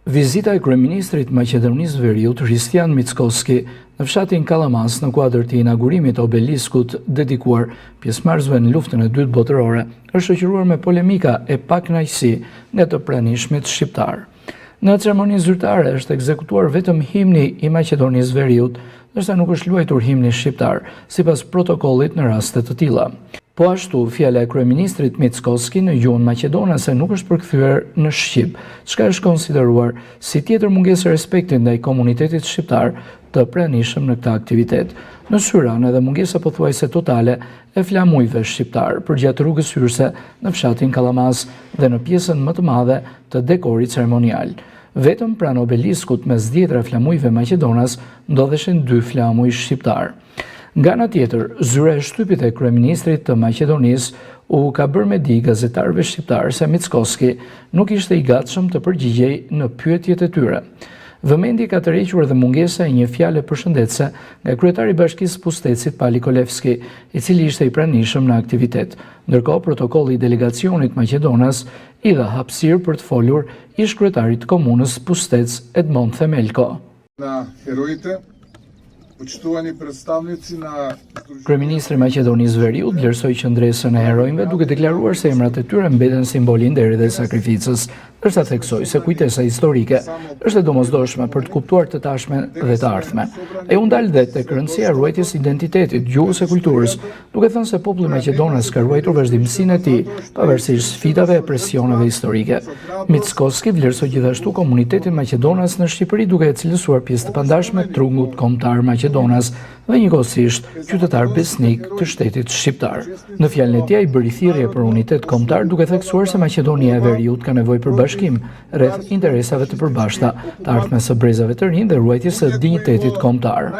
Vizita e kryeministrit Maqedonisë Veriut Hristijan Mickoski në fshatin Kallamas në kuadër të inaugurimit të obeliskut dedikuar pjesëmarrësve në luftën e dytë botërore është shoqëruar me polemika e pakënaqësi nga të pranishmit shqiptar. Në ceremoninë zyrtare është ekzekutuar vetëm himni i Maqedonisë Veriut, ndërsa nuk është luajtur himni shqiptar, sipas protokollit në raste të tilla. Po ashtu, fjala e kryeministrit Mickoski në gjuhën maqedonase nuk është përkthyer në shqip, çka është konsideruar si tjetër mungesë respekti ndaj komunitetit shqiptar të pranishëm në këtë aktivitet. Në Syran edhe mungesa pothuajse totale e flamujve shqiptar përgjatë rrugës hyrëse në fshatin Kallamas dhe në pjesën më të madhe të dekorit ceremonial. Vetëm pranë obeliskut me zgjedhra flamujve maqedonas ndodheshin 2 flamuj shqiptar. Nga ana tjetër, zyra e shtypit e kryeministrit të Maqedonisë u ka bërë me di gazetarëve shqiptar se Mickoski nuk ishte i gatshëm të përgjigjej në pyetjet e tyre. Vëmendje ka tërhequr edhe mungesa e një fjale përshëndetëse nga kryetari i Bashkisë Pustecit Pali Kolevski, i cili ishte i pranishëm në aktivitet. Ndërkohë, protokolli i delegacionit Maqedonas i dha hapësirë për të folur ish kryetarit të komunës Pustec Edmond Themelko. Kryeministri i Maqedonisë Veriut vlerësoi qëndresën e heronjve duke deklaruar se emrat e tyre mbeten simbol i nderit dhe sakrificës, ndërsa theksoi se kujtesa historike është e domosdoshme për të kuptuar të tashmen dhe të ardhmen. Ai u ndal dhe tek rëndësia e ruajtjes së identitetit, gjuhës e kulturës, duke thënë se populli maqedonas ka ruajtur vazhdimsinë e tij pavarësisht sfidave e presioneve historike. Mickoski vlerësoi gjithashtu komunitetin maqedonas në Shqipëri duke e cilësuar pjesë të pandashme të trungut kombëtar maqedonas dhe njëkohësisht qytetar besnik të shtetit shqiptar. Në fjalën e tij ai bëri thirrje për unitet kombëtar duke theksuar se Maqedonia e Veriut ka nevojë për bashkim rreth interesave të përbashkëta, të ardhmes së brezave të rinj dhe ruajtjes së dinjitetit kombëtar.